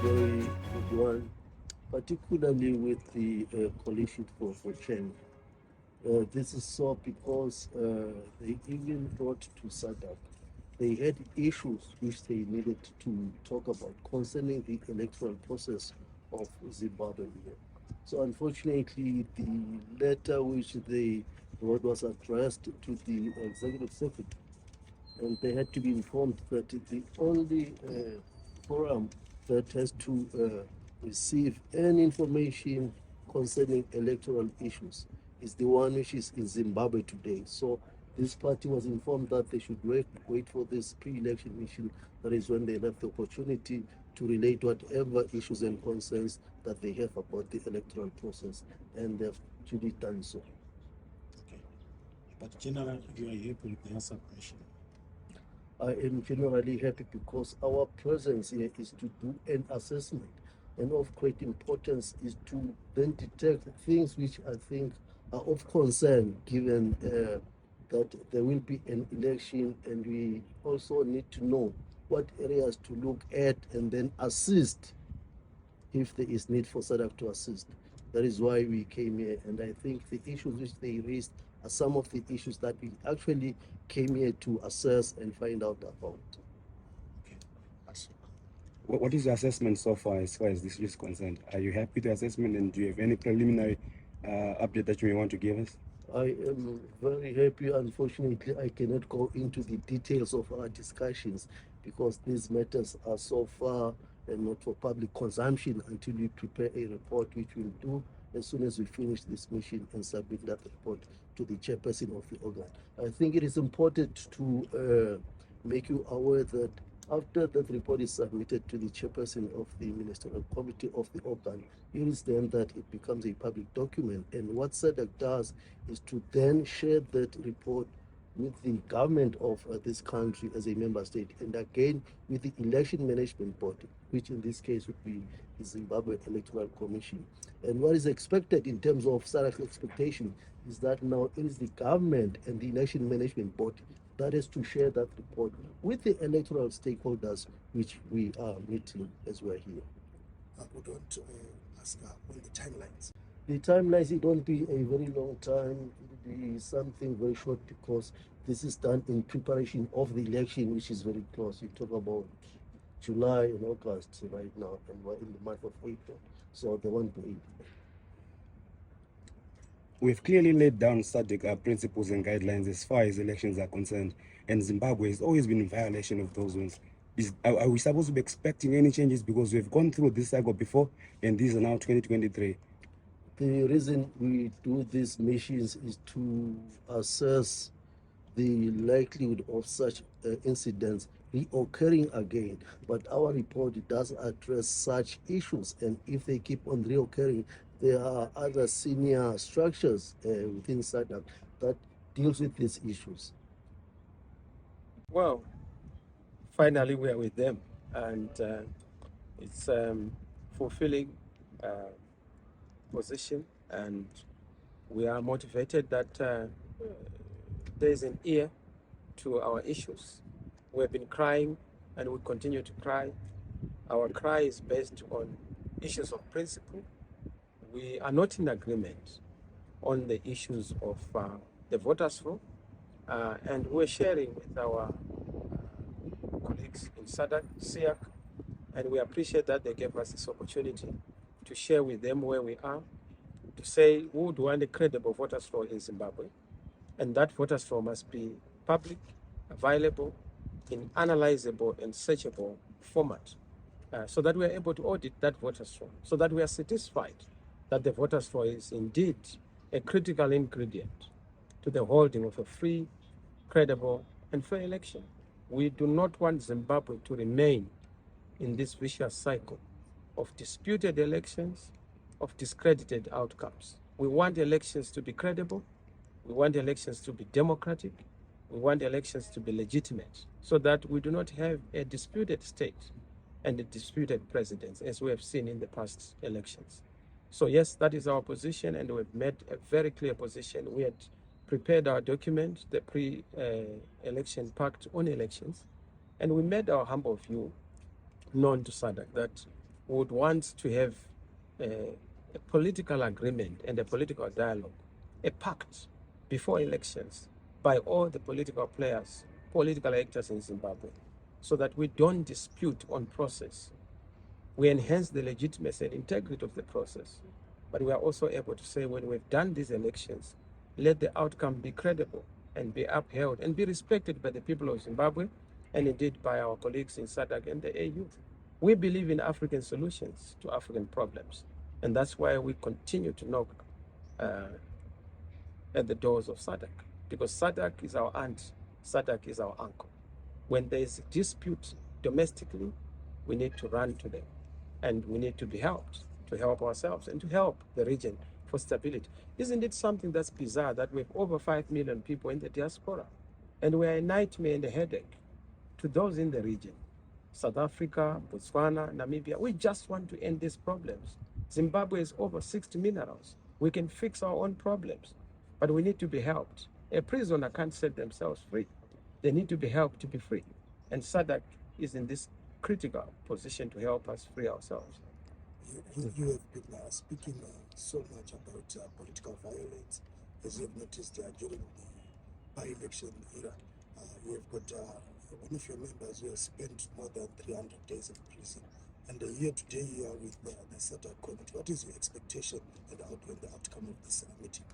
very good one, particularly with the coalition for change. This is so because they even brought to SADC. They had issues which they needed to talk about concerning the electoral process of Zimbabwe. So unfortunately, the letter which they wrote was addressed to the executive secretary, and they had to be informed that the only forum that has to receive any information concerning electoral issues is the one which is in Zimbabwe today. So this party was informed that they should wait for this pre-election mission. That is when they have the opportunity to relate whatever issues and concerns that they have about the electoral process, and they've duly done so. Okay. But generally, you are happy with the answer question. I am generally happy because our presence here is to do an assessment, and of great importance is to then detect things which I think are of concern, given that there will be an election, and we also need to know what areas to look at and then assist if there is need for SADC to assist. That is why we came here, and I think the issues which they raised are some of the issues that we actually came here to assess and find out about. Okay. What is your assessment so far as this is concerned? Are you happy with the assessment, and do you have any preliminary update that you may want to give us? I am very happy. Unfortunately, I cannot go into the details of our discussions because these matters are so far and not for public consumption until we prepare a report, which we'll do as soon as we finish this mission and submit that report to the chairperson of the organ. I think it is important to make you aware that after that report is submitted to the chairperson of the ministerial committee of the organ, it is then that it becomes a public document. And what SADC does is to then share that report with the government of this country as a member state, and again with the election management body, which in this case would be the Zimbabwe Electoral Commission. And what is expected in terms of SADC expectation is that now it is the government and the election management body that is to share that report with the electoral stakeholders, which we are meeting as we're here. I would want to ask on the timelines. The timelines, it won't be a very long time. It will be something very short because this is done in preparation of the election, which is very close. You talk about July and August right now, and we're in the month of April. So there won't be. We've clearly laid down SADC principles and guidelines as far as elections are concerned, and Zimbabwe has always been in violation of those ones. Are we supposed to be expecting any changes because we've gone through this cycle before, and these are now 2023? The reason we do these missions is to assess the likelihood of such incidents reoccurring again. But our report does address such issues, and if they keep on reoccurring, there are other senior structures within SADC that deals with these issues. Well, finally we are with them, and it's fulfilling position, and we are motivated that there is an ear to our issues. We have been crying and we continue to cry. Our cry is based on issues of principle. We are not in agreement on the issues of the voters' roll, and we're sharing with our colleagues in Sadc, SEAC, and we appreciate that they gave us this opportunity to share with them where we are, to say we would want a credible voters' roll in Zimbabwe, and that voters' roll must be public, available, in analyzable and searchable format, so that we are able to audit that voters' roll, so that we are satisfied that the voters' roll is indeed a critical ingredient to the holding of a free, credible, and fair election. We do not want Zimbabwe to remain in this vicious cycle of disputed elections, of discredited outcomes. We want elections to be credible. We want elections to be democratic. We want elections to be legitimate, so that we do not have a disputed state and a disputed presidents, as we have seen in the past elections. So yes, that is our position, and we've made a very clear position. We had prepared our document, the pre-election pact on elections, and we made our humble view known to SADC that would want to have a political agreement and a political dialogue, a pact before elections by all the political players, political actors in Zimbabwe, so that we don't dispute on process. We enhance the legitimacy and integrity of the process. But we are also able to say, when we've done these elections, let the outcome be credible and be upheld and be respected by the people of Zimbabwe and indeed by our colleagues in SADC and the AU. We believe in African solutions to African problems. And that's why we continue to knock at the doors of SADC, because SADC is our aunt, SADC is our uncle. When there is a dispute domestically, we need to run to them, and we need to be helped, to help ourselves and to help the region for stability. Isn't it something that's bizarre that we have over 5 million people in the diaspora, and we are a nightmare and a headache to those in the region? South Africa, Botswana, Namibia, we just want to end these problems. Zimbabwe is over 60 minerals. We can fix our own problems, but we need to be helped. A prisoner can't set themselves free. They need to be helped to be free. And SADC is in this critical position to help us free ourselves. You have been speaking so much about political violence, as you have noticed during the by-election era. You have got one of your members who has spent more than 300 days in prison. And here today you are with the SADC committee. What is your expectation and the outcome of this meeting?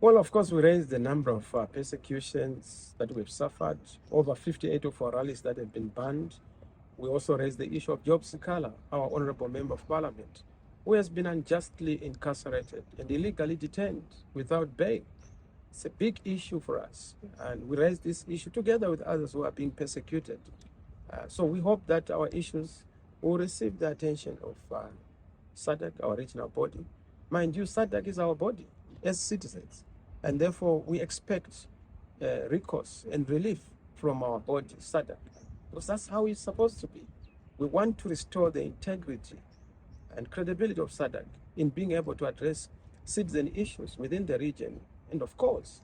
Well, of course, we raised the number of persecutions that we've suffered, over 58 of our rallies that have been banned. We also raised the issue of Job Sikala, our honorable member of parliament, who has been unjustly incarcerated and illegally detained without bail. It's a big issue for us, and we raised this issue together with others who are being persecuted. So we hope that our issues will receive the attention of SADC, our regional body. Mind you, SADC is our body as citizens, and therefore we expect recourse and relief from our body, SADC, because that's how it's supposed to be. We want to restore the integrity and credibility of SADC in being able to address citizen issues within the region. And of course,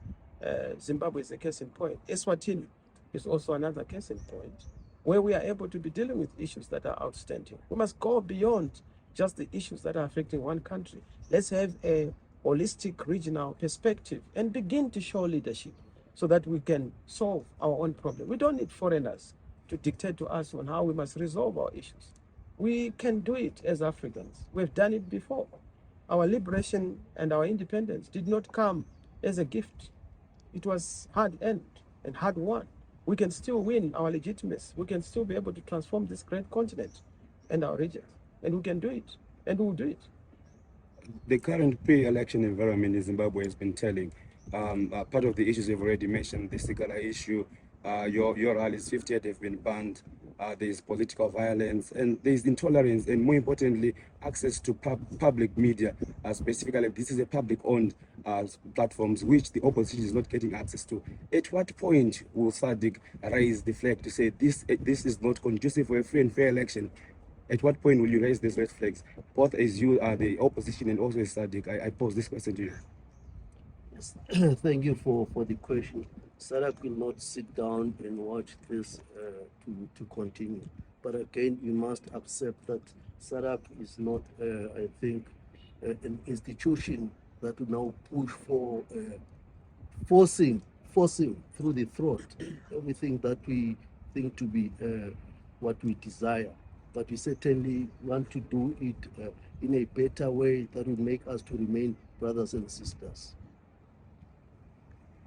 Zimbabwe is a case in point. Eswatini is also another case in point, where we are able to be dealing with issues that are outstanding. We must go beyond just the issues that are affecting one country. Let's have a holistic regional perspective and begin to show leadership so that we can solve our own problem. We don't need foreigners to dictate to us on how we must resolve our issues. We can do it as Africans. We've done it before. Our liberation and our independence did not come as a gift. It was hard-earned and hard-won. We can still win our legitimacy. We can still be able to transform this great continent and our region. And we can do it, and we will do it. The current pre-election environment in Zimbabwe has been telling. Part of the issues you've already mentioned, the Sikala issue, your rallies, 58 have been banned. There's political violence, and there's intolerance, and more importantly, access to public media. Specifically, this is a public-owned platforms which the opposition is not getting access to. At what point will SADC raise the flag to say this is not conducive for a free and fair election? At what point will you raise these red flags? Both as you are the opposition and also as SADC. I pose this question to you. Yes. Thank you for the question. SADC will not sit down and watch this to continue. But again, you must accept that SADC is not, I think, an institution that will now push for forcing through the throat everything that we think to be what we desire. But we certainly want to do it in a better way that will make us to remain brothers and sisters.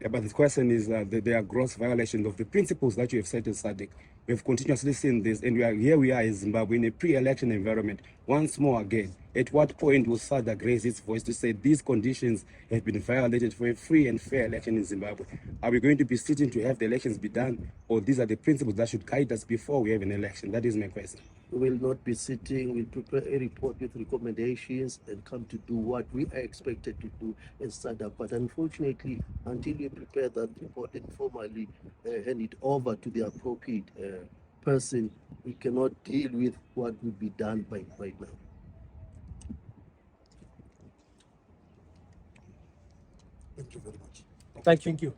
Yeah, but the question is that there are gross violations of the principles that you have set as SADC. We've continuously seen this, and we are in Zimbabwe in a pre-election environment. Once more again, at what point will SADC raise its voice to say these conditions have been violated for a free and fair election in Zimbabwe? Are we going to be sitting to have the elections be done, or these are the principles that should guide us before we have an election? That is my question. We will not be sitting. We'll prepare a report with recommendations and come to do what we are expected to do as SADC. But unfortunately, until we prepare that report and formally hand it over to the appropriate person, we cannot deal with what will be done right now. Thank you very much. Thank you.